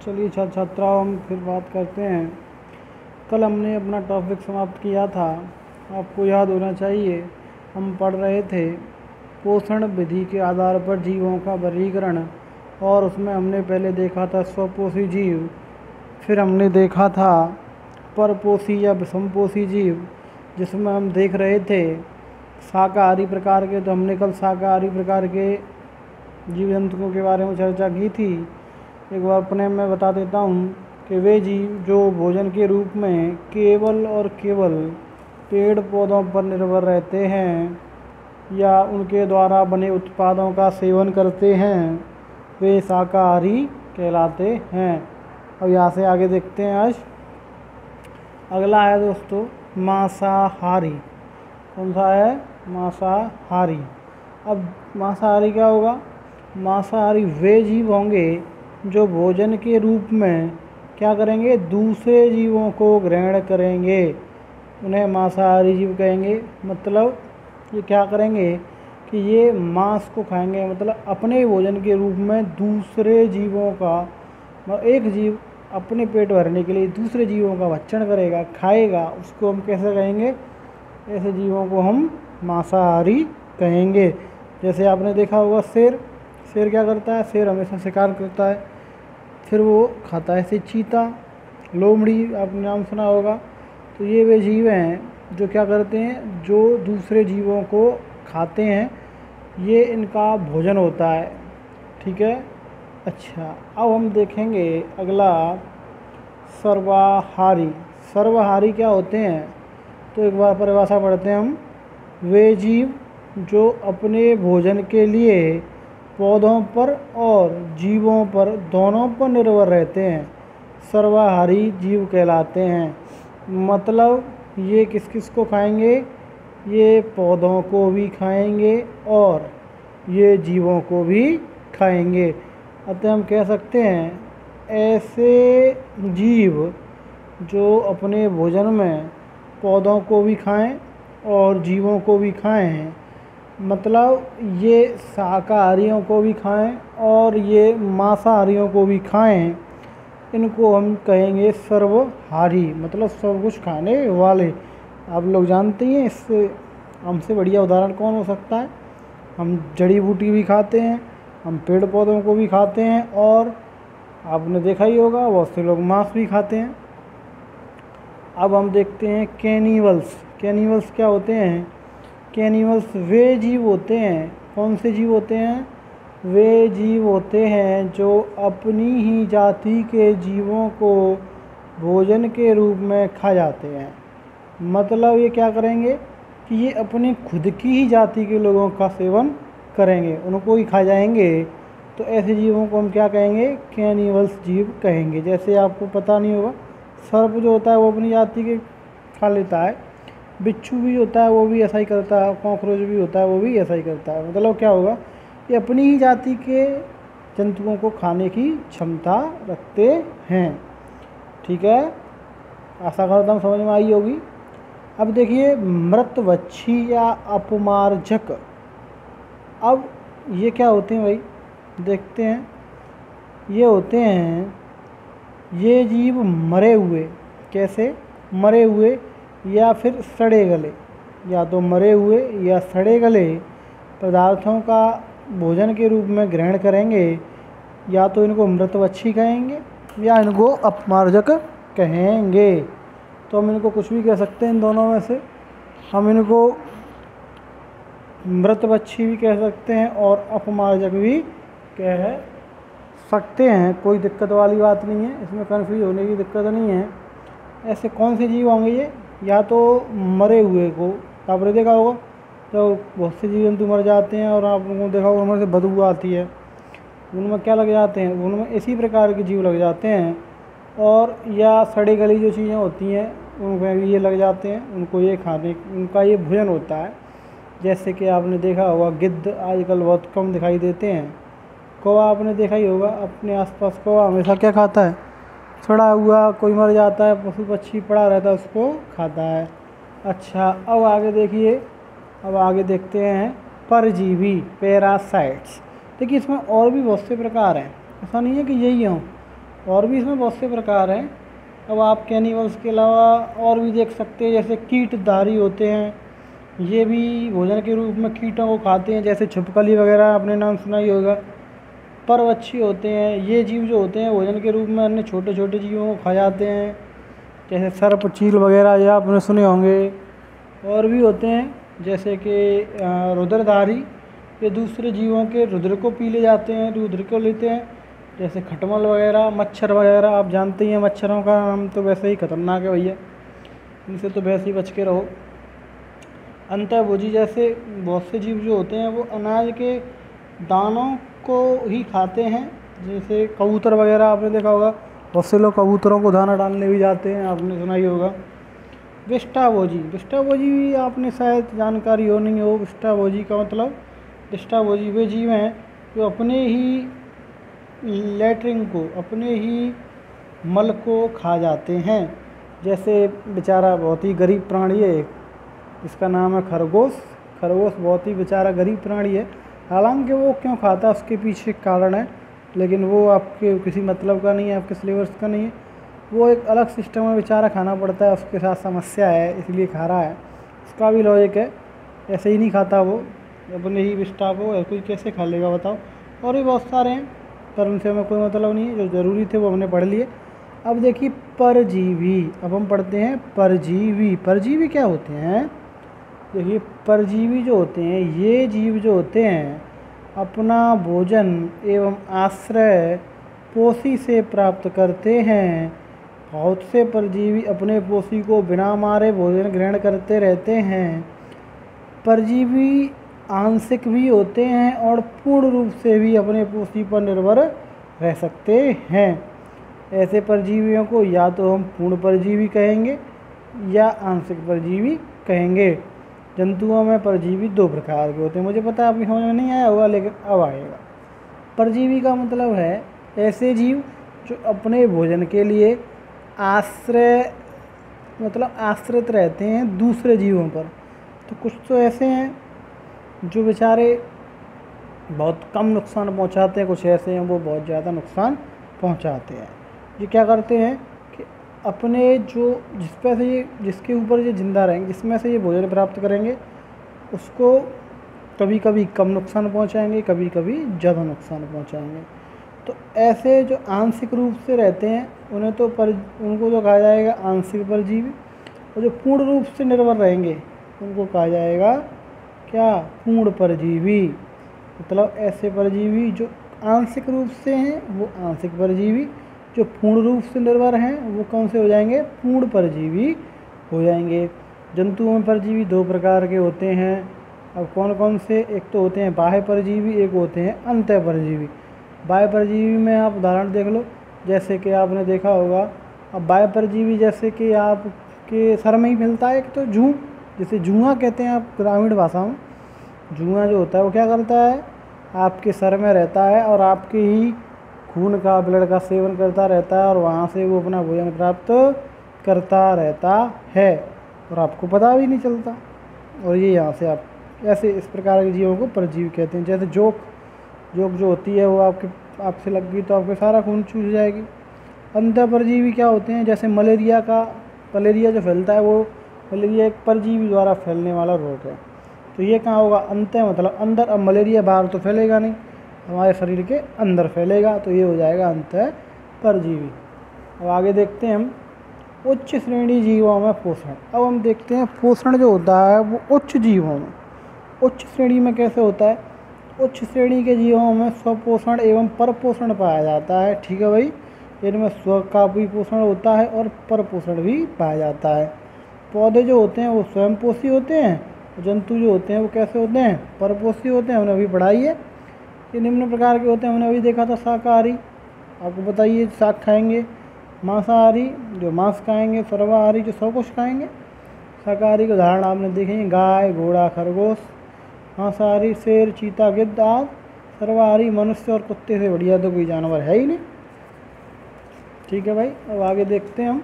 चलिए छात्राओं, हम फिर बात करते हैं। कल हमने अपना टॉपिक समाप्त किया था, आपको याद होना चाहिए। हम पढ़ रहे थे पोषण विधि के आधार पर जीवों का वर्गीकरण, और उसमें हमने पहले देखा था स्वपोषी जीव, फिर हमने देखा था परपोषी या विषमपोषी जीव, जिसमें हम देख रहे थे शाकाहारी प्रकार के। तो हमने कल शाकाहारी प्रकार के जीव जंतुओं के बारे में चर्चा की थी। एक बार अपने मैं बता देता हूँ कि वे जीव जो भोजन के रूप में केवल और केवल पेड़ पौधों पर निर्भर रहते हैं या उनके द्वारा बने उत्पादों का सेवन करते हैं, वे शाकाहारी कहलाते हैं। अब यहाँ से आगे देखते हैं। आज अगला है दोस्तों मांसाहारी। कौन सा है? मांसाहारी। अब मांसाहारी क्या होगा? मांसाहारी वे जीव होंगे जो भोजन के रूप में क्या करेंगे? दूसरे जीवों को ग्रहण करेंगे, उन्हें मांसाहारी जीव कहेंगे। मतलब ये क्या करेंगे कि ये मांस को खाएंगे, मतलब अपने भोजन के रूप में दूसरे जीवों का, मतलब एक जीव अपने पेट भरने के लिए दूसरे जीवों का भक्षण करेगा, खाएगा, उसको हम कैसे कहेंगे? ऐसे जीवों को हम मांसाहारी कहेंगे। जैसे आपने देखा होगा शेर क्या करता है? शेर हमेशा शिकार करता है, फिर वो खाता है। ऐसे चीता, लोमड़ी आपने नाम सुना होगा। तो ये वे जीव हैं जो क्या करते हैं? जो दूसरे जीवों को खाते हैं, ये इनका भोजन होता है। ठीक है। अच्छा, अब हम देखेंगे अगला सर्वाहारी। सर्वाहारी क्या होते हैं? तो एक बार परिभाषा पढ़ते हैं हम। वे जीव जो अपने भोजन के लिए पौधों पर और जीवों पर दोनों पर निर्भर रहते हैं, सर्वाहारी जीव कहलाते हैं। मतलब ये किस किस को खाएंगे? ये पौधों को भी खाएंगे और ये जीवों को भी खाएंगे। अतः हम कह सकते हैं ऐसे जीव जो अपने भोजन में पौधों को भी खाएं और जीवों को भी खाएं, मतलब ये शाकाहारियों को भी खाएं और ये मांसाहारियों को भी खाएं, इनको हम कहेंगे सर्वहारी, मतलब सब कुछ खाने वाले। आप लोग जानते हैं, इससे हमसे बढ़िया उदाहरण कौन हो सकता है? हम जड़ी बूटी भी खाते हैं, हम पेड़ पौधों को भी खाते हैं, और आपने देखा ही होगा बहुत से लोग मांस भी खाते हैं। अब हम देखते हैं कैनिवल्स। कैनिवल्स क्या होते हैं? कैनिवल्स वे जीव होते हैं। कौन से जीव होते हैं? वे जीव होते हैं जो अपनी ही जाति के जीवों को भोजन के रूप में खा जाते हैं। मतलब ये क्या करेंगे कि ये अपनी खुद की ही जाति के लोगों का सेवन करेंगे, उनको ही खा जाएंगे। तो ऐसे जीवों को हम क्या कहेंगे? कैनिवल्स जीव कहेंगे। जैसे आपको पता नहीं होगा, सर्प जो होता है वो अपनी जाति के खा लेता है, बिच्छू भी होता है वो भी ऐसा ही करता है, कॉकरोच भी होता है वो भी ऐसा ही करता है। मतलब क्या होगा? ये अपनी ही जाति के जंतुओं को खाने की क्षमता रखते हैं। ठीक है, आशा करता हूँ समझ में आई होगी। अब देखिए मृतभक्षी या अपमार्जक। अब ये क्या होते हैं भाई? देखते हैं। ये होते हैं ये जीव मरे हुए, कैसे मरे हुए या फिर सड़े गले, या तो मरे हुए या सड़े गले पदार्थों का भोजन के रूप में ग्रहण करेंगे। या तो इनको मृतभक्षी कहेंगे या इनको अपमार्जक कहेंगे। तो हम इनको कुछ भी कह सकते हैं इन दोनों में से। हम इनको मृतभक्षी भी कह सकते हैं और अपमार्जक भी कह सकते हैं। कोई दिक्कत वाली बात नहीं है, इसमें कन्फ्यूज होने की दिक्कत नहीं है। ऐसे कौन से जीव होंगे ये? या तो मरे हुए को आपने देखा होगा, तो बहुत से जीव जंतु मर जाते हैं और आप लोगों को देखा होगा उनमें से बदबू आती है, उनमें क्या लग जाते हैं? उनमें इसी प्रकार के जीव लग जाते हैं। और या सड़ी गली जो चीज़ें होती हैं उनमें भी ये लग जाते हैं, उनको ये खाने, उनका ये भोजन होता है। जैसे कि आपने देखा होगा गिद्ध आजकल बहुत कम दिखाई देते हैं। कौवा आपने देखा ही होगा, अपने आसपास कौवा हमेशा क्या खाता है? सड़ा हुआ, कोई मर जाता है पशु पक्षी पड़ा रहता है उसको खाता है। अच्छा, अब आगे देखिए, अब आगे देखते हैं परजीवी, पैरासाइट्स। देखिए इसमें और भी बहुत से प्रकार हैं, ऐसा नहीं है कि यही हों, और भी इसमें बहुत से प्रकार हैं। अब आप कैनिबल्स के अलावा और भी देख सकते हैं, जैसे कीटधारी होते हैं, ये भी भोजन के रूप में कीटों को खाते हैं, जैसे छिपकली वगैरह आपने नाम सुना ही होगा। परवच्छी होते हैं, ये जीव जो होते हैं भोजन के रूप में अन्य छोटे छोटे जीवों को खा जाते हैं, जैसे सर्प, चील वगैरह, ये आपने सुने होंगे। और भी होते हैं जैसे कि रुद्रधारी, ये दूसरे जीवों के रुद्र को पी ले जाते हैं, रुद्र को लेते हैं, जैसे खटमल वगैरह, मच्छर वगैरह। आप जानते ही हैं मच्छरों का नाम तो वैसे ही खतरनाक है भैया, इनसे तो वैसे ही बच के रहो। अंतर्भोजी जैसे बहुत से जीव जो होते हैं वो अनाज के दानों को ही खाते हैं, जैसे कबूतर वगैरह आपने देखा होगा, बहुत से लोग कबूतरों को दाना डालने भी जाते हैं, आपने सुना ही होगा। विष्टाभोजी, विष्टाभोजी भी आपने शायद जानकारी हो नहीं हो। विष्टाभोजी का मतलब, विष्टाभोजी वे जीव हैं जो अपने ही लेटरिन को, अपने ही मल को खा जाते हैं। जैसे बेचारा बहुत ही गरीब प्राणी है एक, इसका नाम है खरगोश। खरगोश बहुत ही बेचारा गरीब प्राणी है, हालांकि वो क्यों खाता है उसके पीछे कारण है, लेकिन वो आपके किसी मतलब का नहीं है, आपके सिलेबस का नहीं है। वो एक अलग सिस्टम में बेचारा खाना पड़ता है, उसके साथ समस्या है इसलिए खा रहा है, उसका भी लॉजिक है। ऐसे ही नहीं खाता वो अपने ही विष्टा को, कोई कैसे खा लेगा बताओ। और भी बहुत सारे हैं पर उनसे हमें कोई मतलब नहीं है, जो ज़रूरी थे वो हमने पढ़ लिए। अब देखिए परजीवी, अब हम पढ़ते हैं परजीवी। परजीवी क्या होते हैं? देखिए परजीवी जो होते हैं, ये जीव जो होते हैं अपना भोजन एवं आश्रय पोषी से प्राप्त करते हैं। बहुत से परजीवी अपने पोषी को बिना मारे भोजन ग्रहण करते रहते हैं। परजीवी आंशिक भी होते हैं और पूर्ण रूप से भी अपने पोषी पर निर्भर रह सकते हैं। ऐसे परजीवियों को या तो हम पूर्ण परजीवी कहेंगे या आंशिक परजीवी कहेंगे। जंतुओं में परजीवी दो प्रकार के होते हैं, मुझे पता है आपकी समझ में नहीं आया होगा लेकिन अब आएगा। परजीवी का मतलब है ऐसे जीव जो अपने भोजन के लिए आश्रय, मतलब आश्रित रहते हैं दूसरे जीवों पर। तो कुछ तो ऐसे हैं जो बेचारे बहुत कम नुकसान पहुंचाते हैं, कुछ ऐसे हैं वो बहुत ज़्यादा नुकसान पहुंचाते हैं। ये क्या करते हैं कि अपने जो जिस पे से ये, जिसके ऊपर ये ज़िंदा रहेंगे, जिसमें से ये भोजन प्राप्त करेंगे, उसको कभी कभी कम नुकसान पहुंचाएंगे, कभी कभी ज़्यादा नुकसान पहुंचाएंगे। तो ऐसे जो आंशिक रूप से रहते हैं उनको तो कहा जाएगा आंशिक परजीवी, और जो पूर्ण रूप से निर्भर रहेंगे उनको कहा जाएगा क्या? पूर्ण परजीवी। मतलब ऐसे परजीवी जो आंशिक रूप से हैं वो आंशिक परजीवी, जो पूर्ण रूप से निर्भर हैं वो कौन से हो जाएंगे? पूर्ण परजीवी हो जाएंगे। जंतुओं में परजीवी दो प्रकार के होते हैं। अब कौन कौन से? एक तो होते हैं बाह्य परजीवी, एक होते हैं अंतः परजीवी। बाह्य परजीवी में आप उदाहरण देख लो, जैसे कि आपने देखा होगा, अब बाह्य परजीवी जैसे कि आपके सर में ही मिलता है एक तो जूं, जिसे जुआ कहते हैं आप ग्रामीण भाषा में। जुआ जो होता है वो क्या करता है? आपके सर में रहता है और आपके ही खून का, ब्लड का सेवन करता रहता है और वहाँ से वो अपना भोजन प्राप्त करता रहता है और आपको पता भी नहीं चलता। और ये यहाँ से आप ऐसे इस प्रकार के जीवों को परजीवी कहते हैं। जैसे जोक जो होती है वो आपसे लग गई तो आपके सारा खून चूस जाएगी। अंतः परजीवी क्या होते हैं? जैसे मलेरिया जो फैलता है वो मलेरिया एक परजीवी द्वारा फैलने वाला रोग है। तो ये कहाँ होगा? अंतः मतलब अंदर। अब मलेरिया बाहर तो फैलेगा नहीं, हमारे शरीर के अंदर फैलेगा, तो ये हो जाएगा अंतः परजीवी। अब आगे देखते हैं हम उच्च श्रेणी जीवों में पोषण। अब हम देखते हैं पोषण जो होता है वो उच्च जीवों में, उच्च श्रेणी में कैसे होता है? उच्च श्रेणी के जीवों में स्वपोषण एवं परपोषण पाया जाता है। ठीक है भाई, इनमें स्व का भी पोषण होता है और परपोषण भी पाया जाता है। पौधे जो होते हैं वो स्वयं पोषी होते हैं, जंतु जो होते हैं वो कैसे होते हैं? परपोषी होते हैं। हमने अभी पढ़ाई है, ये निम्न प्रकार के होते हैं। हमने अभी देखा था शाकाहारी, आपको बताइए शाक खाएंगे, मांसाहारी जो मांस खाएंगे, सर्वाहारी जो सब कुछ खाएंगे। शाकाहारी के उदाहरण आपने देखे गाय, घोड़ा, खरगोश। मांसाहारी शेर, चीता, गिद्ध आदि। सर्वाहारी मनुष्य और कुत्ते से बढ़िया तो कोई जानवर है ही नहीं। ठीक है भाई, अब आगे देखते हैं हम,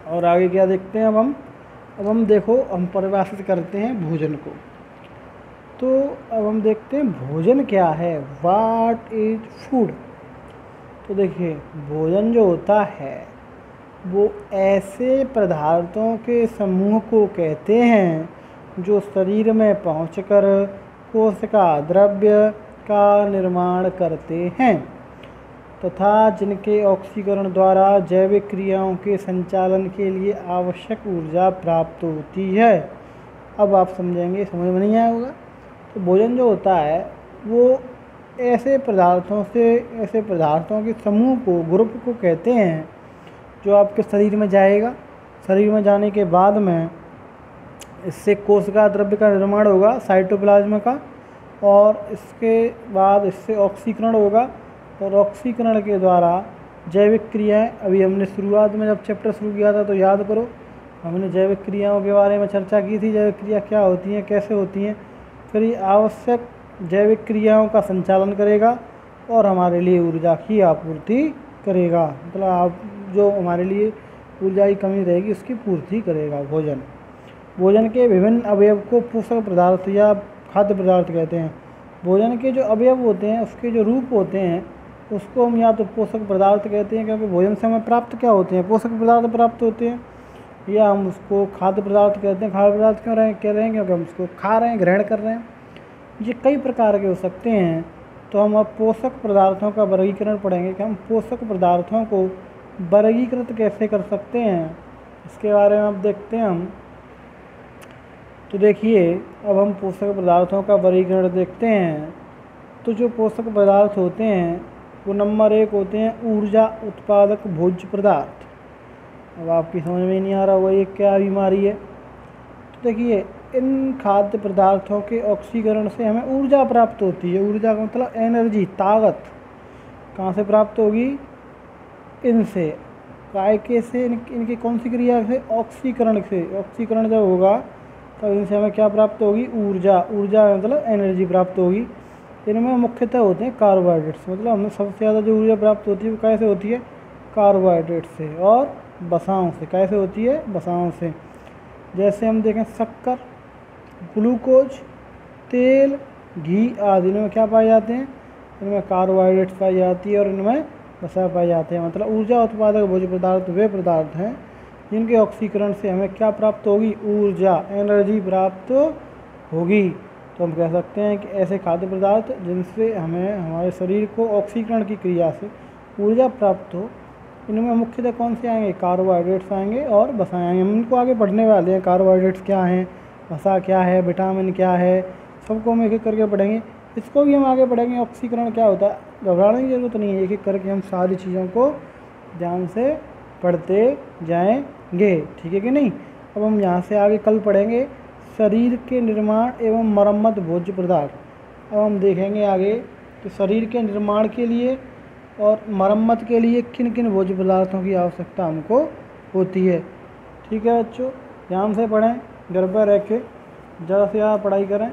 और आगे क्या देखते हैं अब हम देखो, हम परिभाषित करते हैं भोजन को। तो अब हम देखते हैं भोजन क्या है, व्हाट इज फूड। तो देखिए, भोजन जो होता है वो ऐसे पदार्थों के समूह को कहते हैं जो शरीर में पहुंचकर कोशिका द्रव्य का निर्माण करते हैं तथा जिनके ऑक्सीकरण द्वारा जैविक क्रियाओं के संचालन के लिए आवश्यक ऊर्जा प्राप्त होती है। अब आप समझेंगे, समझ में नहीं आया होगा। तो भोजन जो होता है वो ऐसे पदार्थों के समूह को, ग्रुप को कहते हैं जो आपके शरीर में जाएगा। शरीर में जाने के बाद में इससे कोशिका द्रव्य का निर्माण होगा, साइटोप्लाज्म का, और इसके बाद इससे ऑक्सीकरण होगा और ऑक्सीकरण के द्वारा जैविक क्रियाएं, अभी हमने शुरुआत में जब चैप्टर शुरू किया था तो याद करो, हमने जैविक क्रियाओं के बारे में चर्चा की थी। जैविक क्रिया क्या होती हैं, कैसे होती हैं। फिर ये आवश्यक जैविक क्रियाओं का संचालन करेगा और हमारे लिए ऊर्जा की आपूर्ति करेगा। मतलब आप जो हमारे लिए ऊर्जा की कमी रहेगी उसकी पूर्ति करेगा भोजन। भोजन के विभिन्न अवयव को पोषक पदार्थ या खाद्य पदार्थ कहते हैं। भोजन के जो अवयव होते हैं, उसके जो रूप होते हैं, उसको हम या तो पोषक पदार्थ कहते हैं, क्योंकि भोजन से हमें प्राप्त क्या होते हैं, पोषक पदार्थ प्राप्त होते हैं, या हम उसको खाद्य पदार्थ कहते हैं। खाद्य पदार्थ क्यों कह रहे हैं, क्योंकि हम उसको खा रहे हैं, ग्रहण कर रहे हैं। ये कई प्रकार के हो सकते हैं। तो हम अब पोषक पदार्थों का वर्गीकरण पढ़ेंगे कि हम पोषक पदार्थों को वर्गीकृत कैसे कर सकते हैं, इसके बारे में अब देखते हैं हम। तो देखिए, अब हम पोषक पदार्थों का वर्गीकरण देखते हैं। तो जो पोषक पदार्थ होते हैं वो नंबर 1 होते हैं ऊर्जा उत्पादक भोज्य पदार्थ। अब आपकी समझ में नहीं आ रहा होगा ये क्या बीमारी है। तो देखिए, इन खाद्य पदार्थों के ऑक्सीकरण से हमें ऊर्जा प्राप्त होती है। ऊर्जा का मतलब एनर्जी, ताकत। कहाँ से प्राप्त होगी, इनसे, काय के से, इनकी कौन सी क्रिया से, ऑक्सीकरण से। ऑक्सीकरण जब होगा तब इनसे हमें क्या प्राप्त होगी, ऊर्जा। ऊर्जा मतलब एनर्जी प्राप्त होगी। इनमें मुख्यतः होते हैं कार्बोहाइड्रेट्स। मतलब हमें सबसे ज़्यादा जो ऊर्जा प्राप्त होती है वो कैसे होती है, कार्बोहाइड्रेट से और वसाओं से। कैसे होती है, वसाओं से। जैसे हम देखें शक्कर, ग्लूकोज, तेल, घी आदि, इनमें क्या पाए जाते हैं, इनमें कार्बोहाइड्रेट्स पाई जाती है और इनमें वसा पाए जाते हैं। मतलब ऊर्जा उत्पादक भोज्य पदार्थ वे पदार्थ हैं जिनके ऑक्सीकरण से हमें क्या प्राप्त होगी, ऊर्जा, एनर्जी प्राप्त होगी। तो हम कह सकते हैं कि ऐसे खाद्य पदार्थ जिनसे हमें हमारे शरीर को ऑक्सीकरण की क्रिया से ऊर्जा प्राप्त हो, इनमें मुख्यतः कौन से आएंगे, कार्बोहाइड्रेट्स आएंगे और वसा आएंगे। हम इनको आगे पढ़ने वाले हैं, कार्बोहाइड्रेट्स क्या हैं, वसा क्या है, विटामिन क्या है, सबको हम एक एक करके पढ़ेंगे। इसको भी हम आगे पढ़ेंगे, ऑक्सीकरण क्या होता है। घबराने की जरूरत नहीं है, एक एक करके हम सारी चीज़ों को ध्यान से पढ़ते जाएंगे, ठीक है कि नहीं। अब हम यहाँ से आगे कल पढ़ेंगे शरीर के निर्माण एवं मरम्मत भोज्य पदार्थ। अब हम देखेंगे आगे कि शरीर के निर्माण के लिए और मरम्मत के लिए किन किन भोज्य पदार्थों की आवश्यकता हमको होती है। ठीक है बच्चों, ध्यान से पढ़ें, घर पर रह के ज़्यादा से ज़्यादा पढ़ाई करें।